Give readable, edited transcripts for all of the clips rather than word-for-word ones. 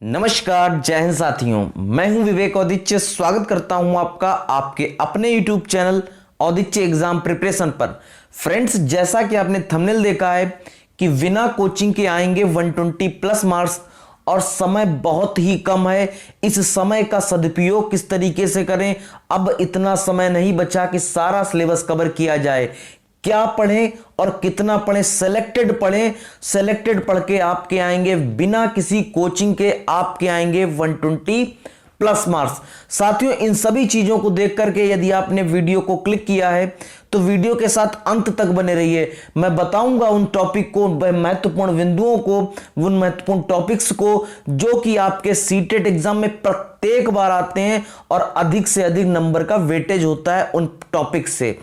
नमस्कार, जय हिंद साथियों। मैं हूं विवेक औदिच्य। स्वागत करता हूं आपका आपके अपने YouTube channel Audichya exam preparation पर। फ्रेंड्स, जैसा कि आपने थंबनेल देखा है कि बिना कोचिंग के आएंगे 120 प्लस मार्क्स और समय बहुत ही कम है। इस समय का सदुपयोग किस तरीके से करें, अब इतना समय नहीं बचा कि सारा सिलेबस कवर किया जाए। क्या पढ़ें और कितना पढ़ें, सेलेक्टेड पढ़ें। सेलेक्टेड पढ़ के आपके आएंगे बिना किसी कोचिंग के, आपके आएंगे 120 प्लस मार्क्स। साथियों, इन सभी चीजों को देख करके यदि आपने वीडियो को क्लिक किया है तो वीडियो के साथ अंत तक बने रहिए। मैं बताऊंगा उन टॉपिक को, महत्वपूर्ण बिंदुओं को, उन महत्वपूर्ण टॉपिक्स को जो कि आपके सीटेट एग्जाम में प्रत्येक बार आते हैं और अधिक से अधिक नंबर का वेटेज होता है उन टॉपिक से।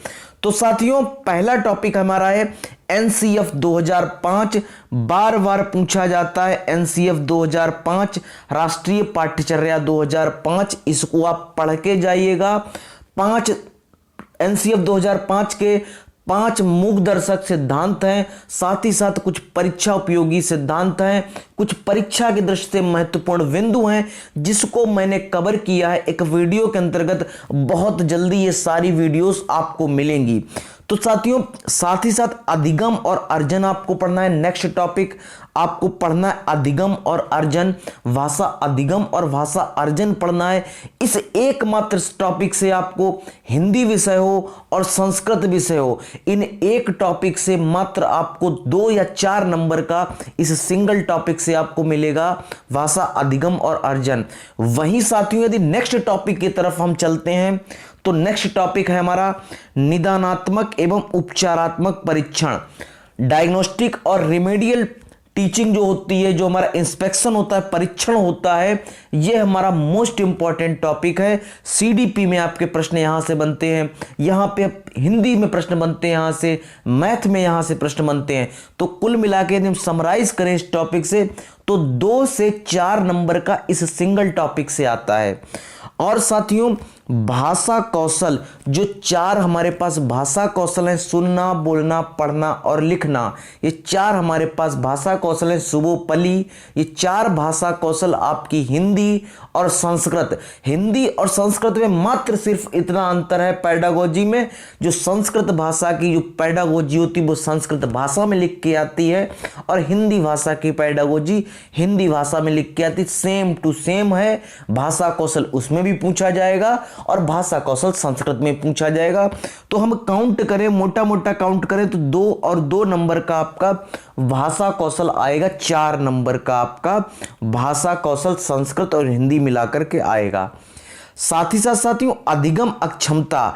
तो साथियों, पहला टॉपिक हमारा है एनसीएफ 2005। बार बार पूछा जाता है एनसीएफ 2005, राष्ट्रीय पाठ्यचर्या 2005। इसको आप पढ़ के जाइएगा। एनसीएफ 2005 के 5 मुख्य दर्शक सिद्धांत हैं, साथ ही साथ कुछ परीक्षा उपयोगी सिद्धांत हैं, कुछ परीक्षा की दृष्टि से महत्वपूर्ण बिंदु हैं जिसको मैंने कवर किया है एक वीडियो के अंतर्गत। बहुत जल्दी ये सारी वीडियोस आपको मिलेंगी। तो साथियों, साथ ही साथ अधिगम और अर्जन आपको पढ़ना है। नेक्स्ट टॉपिक आपको पढ़ना है अधिगम और अर्जन, भाषा अधिगम और भाषा अर्जन पढ़ना है। इस एकमात्र टॉपिक से आपको हिंदी विषय हो और संस्कृत विषय हो, इन एक टॉपिक से मात्र आपको 2 या 4 नंबर का इस सिंगल टॉपिक से आपको मिलेगा, भाषा अधिगम और अर्जन। वहीं साथियों, यदि नेक्स्ट टॉपिक की तरफ हम चलते हैं तो नेक्स्ट टॉपिक है हमारा निदानात्मक एवं उपचारात्मक परीक्षण। डायग्नोस्टिक और रिमेडियल टीचिंग जो होती है, जो हमारा इंस्पेक्शन होता है, परीक्षण होता है, यह हमारा मोस्ट इंपॉर्टेंट टॉपिक है। सीडीपी में आपके प्रश्न यहां से बनते हैं, यहां पे हिंदी में प्रश्न बनते हैं, यहां से मैथ में यहां से प्रश्न बनते हैं। तो कुल मिला के यदि हम समराइज करें इस टॉपिक से तो 2 से 4 नंबर का इस सिंगल टॉपिक से आता है। और साथियों, भाषा कौशल, जो 4 हमारे पास भाषा कौशल है, सुनना, बोलना, पढ़ना और लिखना, ये 4 हमारे पास भाषा कौशल है। सुबोपली, ये 4 भाषा कौशल आपकी हिंदी और संस्कृत। हिंदी और संस्कृत में मात्र सिर्फ इतना अंतर है पेडागोजी में, जो संस्कृत भाषा की जो पेडागोजी होती है वो संस्कृत भाषा में लिख के आती है और हिंदी भाषा की पेडागोजी हिंदी भाषा में लिख के आती। सेम टू सेम है। भाषा कौशल उसमें भी पूछा जाएगा और भाषा कौशल संस्कृत में पूछा जाएगा। तो हम काउंट करें, मोटा मोटा काउंट करें तो 2 और 2 नंबर का आपका भाषा कौशल आएगा, 4 नंबर का आपका भाषा कौशल संस्कृत और हिंदी मिलाकर के आएगा। साथ ही साथ साथियों, अधिगम अक्षमता,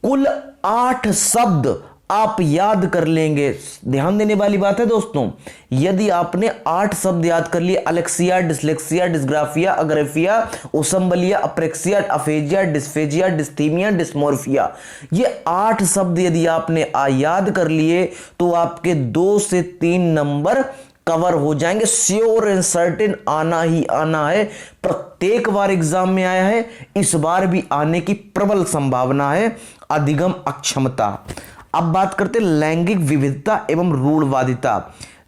कुल 8 शब्द आप याद कर लेंगे। ध्यान देने वाली बात है दोस्तों, यदि आपने 8 शब्द याद कर लिए, अलेक्सिया, डिसलेक्सिया, डिस्ग्राफिया, अग्रेफिया, ओसम्बलिया, apraxia, aphasia, dysphagia, dysthymia, dysmorphia, ये 8 शब्द यदि आपने याद कर लिए तो आपके 2 से 3 नंबर कवर हो जाएंगे। श्योर एंड सर्टेन आना ही आना है। प्रत्येक बार एग्जाम में आया है, इस बार भी आने की प्रबल संभावना है। अधिगम अक्षमता। अब बात करते हैं लैंगिक विविधता एवं रूढ़वादिता,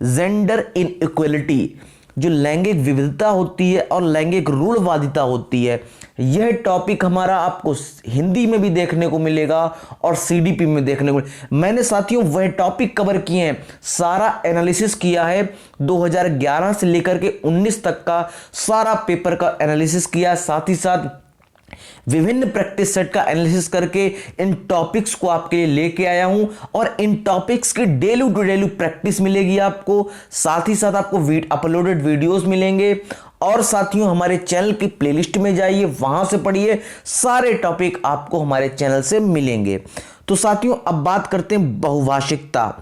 जेंडर इनइक्वलिटी। जो लैंगिक विविधता होती है और लैंगिक रूढ़वादिता होती है, यह टॉपिक हमारा आपको हिंदी में भी देखने को मिलेगा और सीडीपी में देखने को मैंने साथियों वह टॉपिक कवर किए हैं, सारा एनालिसिस किया है। 2011 से लेकर के 19 तक का सारा पेपर का एनालिसिस किया, साथ ही साथ विभिन्न प्रैक्टिस सेट का एनालिसिस करके इन टॉपिक्स को आपके लिए लेके आया हूं और इन टॉपिक्स की डेली टू डेली प्रैक्टिस मिलेगी आपको। साथ ही साथ आपको अपलोडेड वीडियोस मिलेंगे और साथियों, हमारे चैनल की प्लेलिस्ट में जाइए, वहां से पढ़िए, सारे टॉपिक आपको हमारे चैनल से मिलेंगे। तो साथियों, अब बात करते हैं बहुभाषिकता।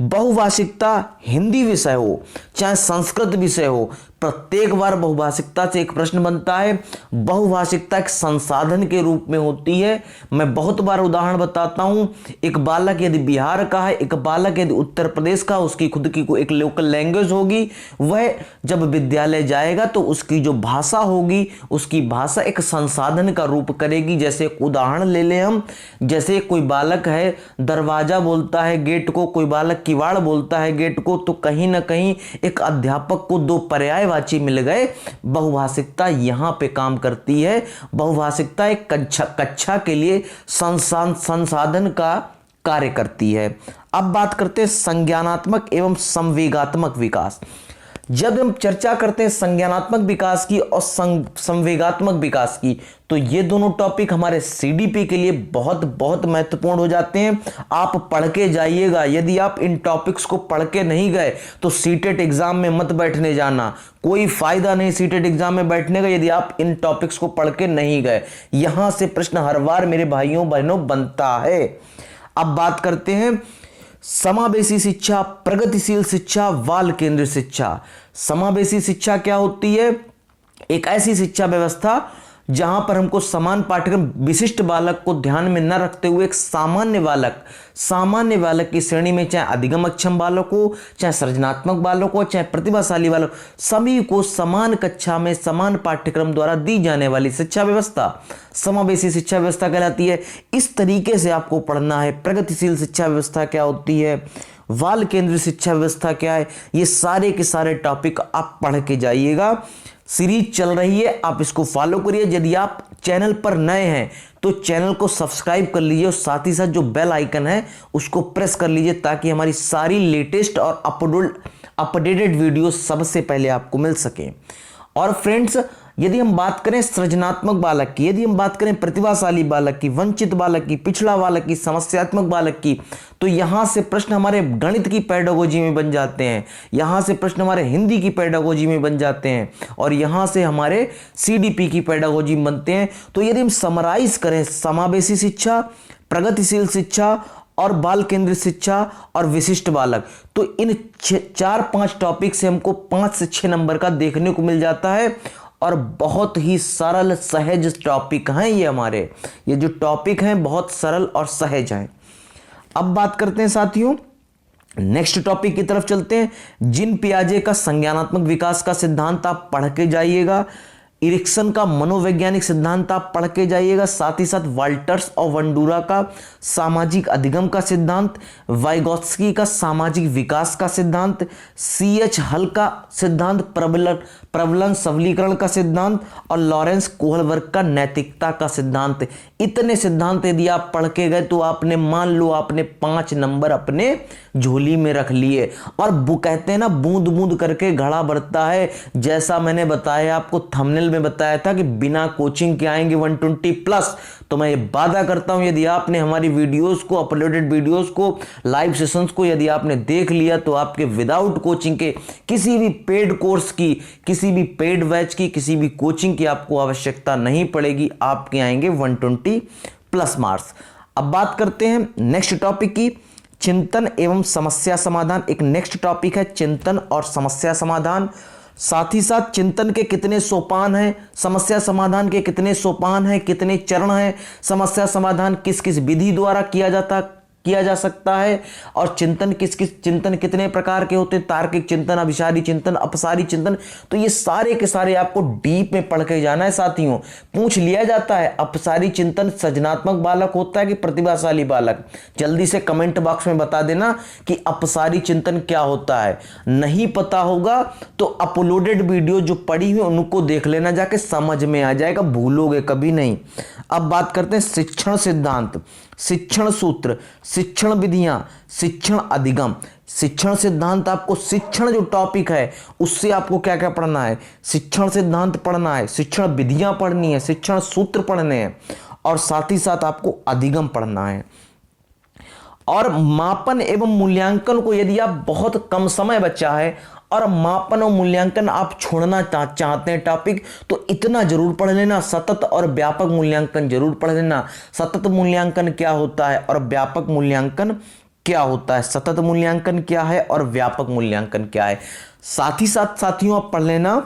बहुभाषिकता हिंदी विषय हो चाहे संस्कृत विषय हो, प्रत्येक बार बहुभाषिकता से एक प्रश्न बनता है। बहुभाषिकता एक संसाधन के रूप में होती है। मैं बहुत बार उदाहरण बताता हूं। एक बालक यदि बिहार का है, एक बालक यदि उत्तर प्रदेश का, उसकी खुद की कोई एक लोकल लैंग्वेज होगी, वह जब विद्यालय जाएगा तो उसकी जो भाषा होगी, उसकी भाषा एक संसाधन का रूप करेगी। जैसे एक उदाहरण ले लें हम, जैसे कोई बालक है दरवाजा बोलता है गेट को, कोई बालक किवाड़ बोलता है गेट को, तो कहीं ना कहीं एक अध्यापक को 2 पर्याय पर्यायवाची मिल गए। बहुभाषिकता यहाँ पे काम करती है। बहुभाषिकता एक कक्षा के लिए संसाधन का कार्य करती है। अब बात करते हैं संज्ञानात्मक एवं संवेगात्मक विकास। जब हम चर्चा करते हैं संज्ञानात्मक विकास की और संवेगात्मक विकास की, तो ये दोनों टॉपिक हमारे सीडीपी के लिए बहुत बहुत महत्वपूर्ण हो जाते हैं। आप पढ़ के जाइएगा। यदि आप इन टॉपिक्स को पढ़ के नहीं गए तो सीटेट एग्जाम में मत बैठने जाना। कोई फायदा नहीं सीटेट एग्जाम में बैठने का यदि आप इन टॉपिक्स को पढ़ के नहीं गए। यहां से प्रश्न हर बार मेरे भाइयों बहनों बनता है। अब बात करते हैं समावेशी शिक्षा, प्रगतिशील शिक्षा, बाल केंद्रित शिक्षा। समावेशी शिक्षा क्या होती है? एक ऐसी शिक्षा व्यवस्था जहां पर हमको समान पाठ्यक्रम विशिष्ट बालक को ध्यान में न रखते हुए एक सामान्य बालक की श्रेणी में, चाहे अधिगम अक्षम बालक हो, चाहे सृजनात्मक बालक हो, चाहे प्रतिभाशाली बालक, सभी को समान कक्षा में समान पाठ्यक्रम द्वारा दी जाने वाली शिक्षा व्यवस्था समावेशी शिक्षा व्यवस्था कहलाती है। इस तरीके से आपको पढ़ना है। प्रगतिशील शिक्षा व्यवस्था क्या होती है, बाल केंद्रित शिक्षा व्यवस्था क्या है, ये सारे के सारे टॉपिक आप पढ़ के जाइएगा। सीरीज चल रही है, आप इसको फॉलो करिए। यदि आप चैनल पर नए हैं तो चैनल को सब्सक्राइब कर लीजिए और साथ ही साथ जो बेल आइकन है उसको प्रेस कर लीजिए ताकि हमारी सारी लेटेस्ट और अपडेटेड वीडियो सबसे पहले आपको मिल सके। और फ्रेंड्स, यदि हम बात करें सृजनात्मक बालक की, यदि हम बात करें प्रतिभाशाली बालक की, वंचित बालक की, पिछड़ा बालक की, समस्यात्मक बालक की, तो यहां से प्रश्न हमारे गणित की पेडागोजी में बन जाते हैं, यहां से प्रश्न हमारे हिंदी की पेडागोजी में बन जाते हैं और यहां से हमारे सीडीपी की पेडागोजी में बनते हैं। तो यदि हम समराइज करें समावेशी शिक्षा, प्रगतिशील शिक्षा और बाल केंद्रित शिक्षा और विशिष्ट बालक, तो इन 4-5 टॉपिक से हमको 5 से 6 नंबर का देखने को मिल जाता है। और बहुत ही सरल सहज टॉपिक हैं ये जो टॉपिक हैं बहुत सरल और सहज हैं। अब बात करते हैं साथियों, नेक्स्ट टॉपिक की तरफ चलते हैं। जीन पियाजे का संज्ञानात्मक विकास का सिद्धांत आप पढ़ के जाइएगा। इरिक्सन का मनोवैज्ञानिक सिद्धांत आप पढ़ के जाइएगा। साथ ही साथ वाल्टर्स और वंडूरा का सामाजिक अधिगम का सिद्धांत, वाइगोत्स्की का सामाजिक विकास का सिद्धांत, CH हल का सिद्धांत, प्रबलन सबलीकरण का सिद्धांत और लॉरेंस कोहलबर्ग का नैतिकता का सिद्धांत। इतने सिद्धांत यदि आप पढ़ के गए तो आपने मान लो आपने 5 नंबर अपने झोली में रख लिए। और वो कहते हैं ना, बूंद बूंद करके घड़ा भरता है। जैसा मैंने बताया आपको थंबनेल में बताया था कि बिना कोचिंग के आएंगे 120+। तो मैं ये वादा करता हूं यदि आपने हमारी वीडियोस को, अपलोडेड वीडियोस को, लाइव सेशंस को यदि आपने देख लिया तो आपके विदाउट कोचिंग के किसी भी पेड कोर्स की, किसी भी पेड बैच की, किसी भी कोचिंग की आपको आवश्यकता नहीं पड़ेगी। आपके आएंगे 120+ मार्क्स। अब बात करते हैं नेक्स्ट टॉपिक की, चिंतन एवं समस्या समाधान। एक नेक्स्ट टॉपिक है चिंतन और समस्या समाधान। साथ ही साथ चिंतन के कितने सोपान हैं, समस्या समाधान के कितने सोपान हैं, कितने चरण हैं, समस्या समाधान किस किस विधि द्वारा किया जा सकता है और चिंतन चिंतन कितने प्रकार के होते हैं, तार्किक चिंतन, अभिसारी चिंतन, अपसारी चिंतन। तो ये सारे के सारे आपको डीप में पढ़ के जाना है साथियों। पूछ लिया जाता है अपसारी चिंतन सृजनात्मक बालक होता है कि प्रतिभाशाली बालक? जल्दी से कमेंट बॉक्स में बता देना कि अपसारी चिंतन क्या होता है। नहीं पता होगा तो अपलोडेड वीडियो जो पड़ी हुई उनको देख लेना, जाके समझ में आ जाएगा, भूलोगे कभी नहीं। अब बात करते हैं शिक्षण सिद्धांत, शिक्षण सूत्र, शिक्षण विधियां, शिक्षण अधिगम। शिक्षण सिद्धांत आपको शिक्षण जो टॉपिक है उससे आपको क्या क्या पढ़ना है, शिक्षण सिद्धांत पढ़ना है, शिक्षण विधियां पढ़नी है, शिक्षण सूत्र पढ़ने हैं और साथ ही साथ आपको अधिगम पढ़ना है। और मापन एवं मूल्यांकन को यदि आप बहुत कम समय बचा है और मापन और मूल्यांकन आप छोड़ना चाहते हैं टॉपिक, तो इतना जरूर पढ़ लेना, सतत और व्यापक मूल्यांकन जरूर पढ़ लेना। सतत मूल्यांकन क्या होता है और व्यापक मूल्यांकन क्या होता है, सतत मूल्यांकन क्या है और व्यापक मूल्यांकन क्या है। साथ ही साथ साथियों आप पढ़ लेना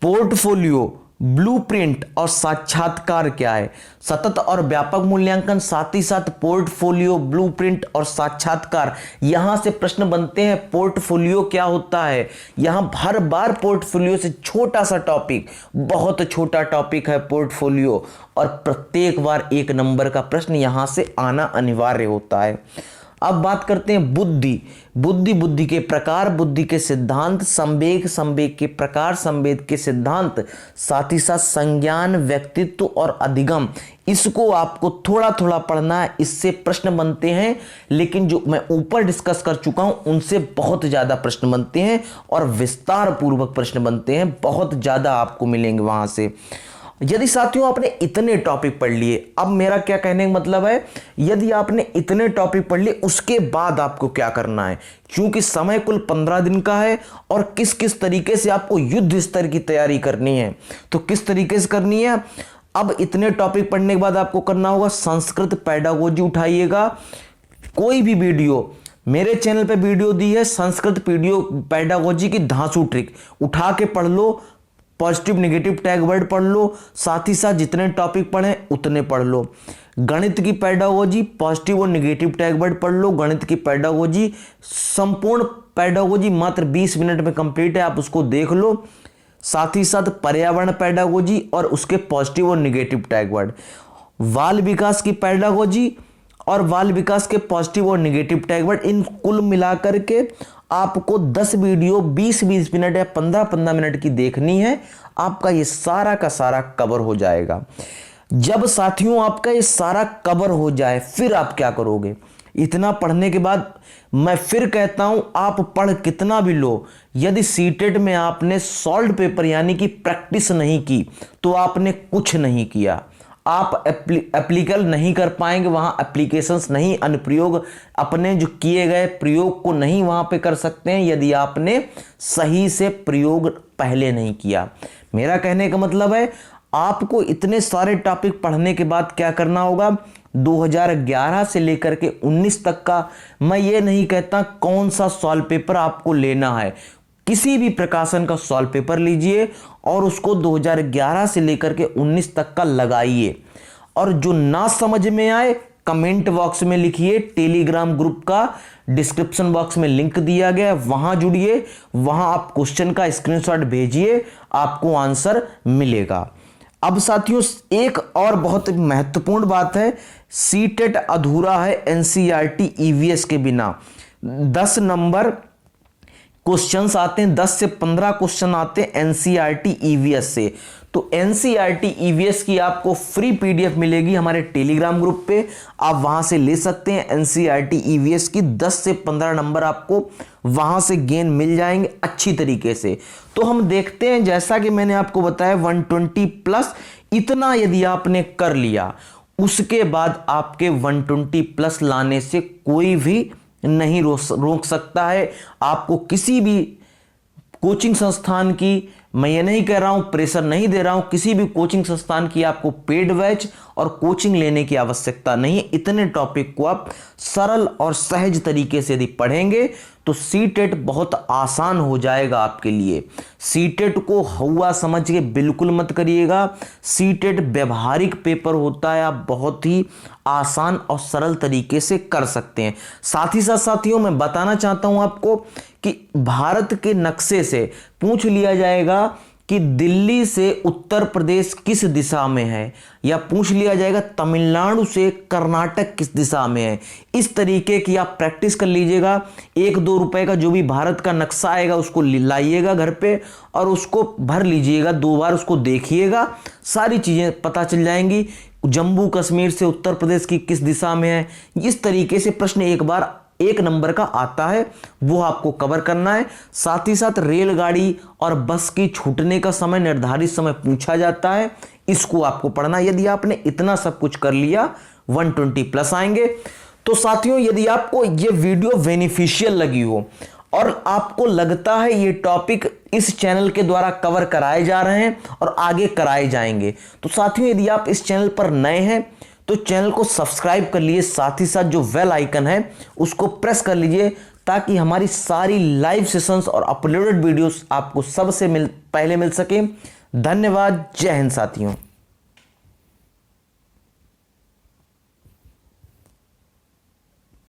पोर्टफोलियो, ब्लूप्रिंट और साक्षात्कार क्या है। सतत और व्यापक मूल्यांकन, साथ ही साथ पोर्टफोलियो, ब्लूप्रिंट और साक्षात्कार। यहां से प्रश्न बनते हैं पोर्टफोलियो क्या होता है। यहां हर बार पोर्टफोलियो से छोटा सा टॉपिक, बहुत छोटा टॉपिक है पोर्टफोलियो, और प्रत्येक बार 1 नंबर का प्रश्न यहां से आना अनिवार्य होता है। अब बात करते हैं बुद्धि। बुद्धि के प्रकार, बुद्धि के सिद्धांत, संवेग के प्रकार, संवेग के सिद्धांत, साथ ही साथ संज्ञान, व्यक्तित्व और अधिगम। इसको आपको थोड़ा थोड़ा पढ़ना है, इससे प्रश्न बनते हैं, लेकिन जो मैं ऊपर डिस्कस कर चुका हूं उनसे बहुत ज्यादा प्रश्न बनते हैं और विस्तार पूर्वक प्रश्न बनते हैं, बहुत ज्यादा आपको मिलेंगे वहां से। यदि साथियों आपने इतने टॉपिक पढ़ लिए, अब मेरा क्या कहने का मतलब है, यदि आपने इतने टॉपिक पढ़ लिए उसके बाद आपको क्या करना है, क्योंकि समय कुल 15 दिन का है और किस किस तरीके से आपको युद्ध स्तर की तैयारी करनी है, तो किस तरीके से करनी है। अब इतने टॉपिक पढ़ने के बाद आपको करना होगा संस्कृत पेडागोजी उठाइएगा। कोई भी वीडियो मेरे चैनल पे वीडियो दी है संस्कृत पेडागोजी की धांसू ट्रिक, उठा के पढ़ लो, पॉजिटिव नेगेटिव टैग वर्ड पढ़ लो, साथ ही साथ जितने टॉपिक पढ़े उतने पढ़ लो। गणित की पेडागोजी पॉजिटिव और नेगेटिव टैग वर्ड पढ़ लो। गणित की पेडागोजी, संपूर्ण पेडागोजी मात्र 20 मिनट में कंप्लीट है, आप उसको देख लो। साथ ही साथ पर्यावरण पेडागोजी और उसके पॉजिटिव और नेगेटिव टैग वर्ड, बाल विकास की पेडागोजी और बाल विकास के पॉजिटिव और नेगेटिव टैग वर्ड, इन कुल मिलाकर के आपको 10 वीडियो 20-20 मिनट या 15-15 मिनट की देखनी है। आपका ये सारा का सारा कवर हो जाएगा। जब साथियों आपका ये सारा कवर हो जाए फिर आप क्या करोगे, इतना पढ़ने के बाद मैं फिर कहता हूं आप पढ़ कितना भी लो, यदि सीटेट में आपने सॉल्व पेपर यानी कि प्रैक्टिस नहीं की तो आपने कुछ नहीं किया। आप एप्लीकल नहीं कर पाएंगे, वहां एप्लीकेशंस नहीं, अनुप्रयोग अपने जो किए गए प्रयोग को नहीं वहां पे कर सकते हैं यदि आपने सही से प्रयोग पहले नहीं किया। मेरा कहने का मतलब है आपको इतने सारे टॉपिक पढ़ने के बाद क्या करना होगा, 2011 से लेकर के 19 तक का, मैं ये नहीं कहता कौन सा सॉल्व पेपर आपको लेना है, किसी भी प्रकाशन का सॉल्व पेपर लीजिए और उसको 2011 से लेकर के 19 तक का लगाइए। और जो ना समझ में आए कमेंट बॉक्स में लिखिए, टेलीग्राम ग्रुप का डिस्क्रिप्शन बॉक्स में लिंक दिया गया है, वहां जुड़िए, वहां आप क्वेश्चन का स्क्रीनशॉट भेजिए, आपको आंसर मिलेगा। अब साथियों एक और बहुत महत्वपूर्ण बात है, सीटेट अधूरा है एनसीईआरटी ईवीएस के बिना। 10 नंबर क्वेश्चंस आते हैं, 10 से 15 क्वेश्चन आते हैं एनसीईआरटी ईवीएस से। तो एनसीईआरटी ईवीएस की आपको फ्री पीडीएफ मिलेगी हमारे टेलीग्राम ग्रुप पे, आप वहां से ले सकते हैं। एनसीईआरटी ईवीएस की 10 से 15 नंबर आपको वहां से गेन मिल जाएंगे अच्छी तरीके से। तो हम देखते हैं, जैसा कि मैंने आपको बताया 120 प्लस, इतना यदि आपने कर लिया उसके बाद आपके 120 प्लस लाने से कोई भी नहीं रोक सकता है। आपको किसी भी कोचिंग संस्थान की, मैं ये नहीं कह रहा हूं, प्रेशर नहीं दे रहा हूं, किसी भी कोचिंग संस्थान की आपको पेड बैच और कोचिंग लेने की आवश्यकता नहीं है। इतने टॉपिक को आप सरल और सहज तरीके से यदि पढ़ेंगे तो सीटेट बहुत आसान हो जाएगा आपके लिए। सीटेट को हवा समझ के बिल्कुल मत करिएगा, सीटेट व्यवहारिक पेपर होता है, आप बहुत ही आसान और सरल तरीके से कर सकते हैं। साथ ही साथ साथियों मैं बताना चाहता हूं आपको कि भारत के नक्शे से पूछ लिया जाएगा कि दिल्ली से उत्तर प्रदेश किस दिशा में है, या पूछ लिया जाएगा तमिलनाडु से कर्नाटक किस दिशा में है। इस तरीके की आप प्रैक्टिस कर लीजिएगा। 1-2 रुपए का जो भी भारत का नक्शा आएगा उसको लाइएगा घर पे और उसको भर लीजिएगा, 2 बार उसको देखिएगा, सारी चीजें पता चल जाएंगी। जम्मू कश्मीर से उत्तर प्रदेश की किस दिशा में है, इस तरीके से प्रश्न एक बार 1 नंबर का आता है, वो आपको कवर करना है। साथ ही साथ रेलगाड़ी और बस की छूटने का समय, निर्धारित समय पूछा जाता है, इसको आपको पढ़ना। यदि आपने इतना सब कुछ कर लिया 120 प्लस आएंगे। तो साथियों यदि आपको ये वीडियो बेनिफिशियल लगी हो और आपको लगता है ये टॉपिक इस चैनल के द्वारा कवर कराए जा रहे हैं और आगे कराए जाएंगे, तो साथियों यदि आप इस चैनल पर नए हैं तो चैनल को सब्सक्राइब कर लीजिए, साथ ही साथ जो बेल आइकन है उसको प्रेस कर लीजिए ताकि हमारी सारी लाइव सेशंस और अपलोडेड वीडियोस आपको सबसे पहले मिल सके। धन्यवाद। जय हिंद साथियों।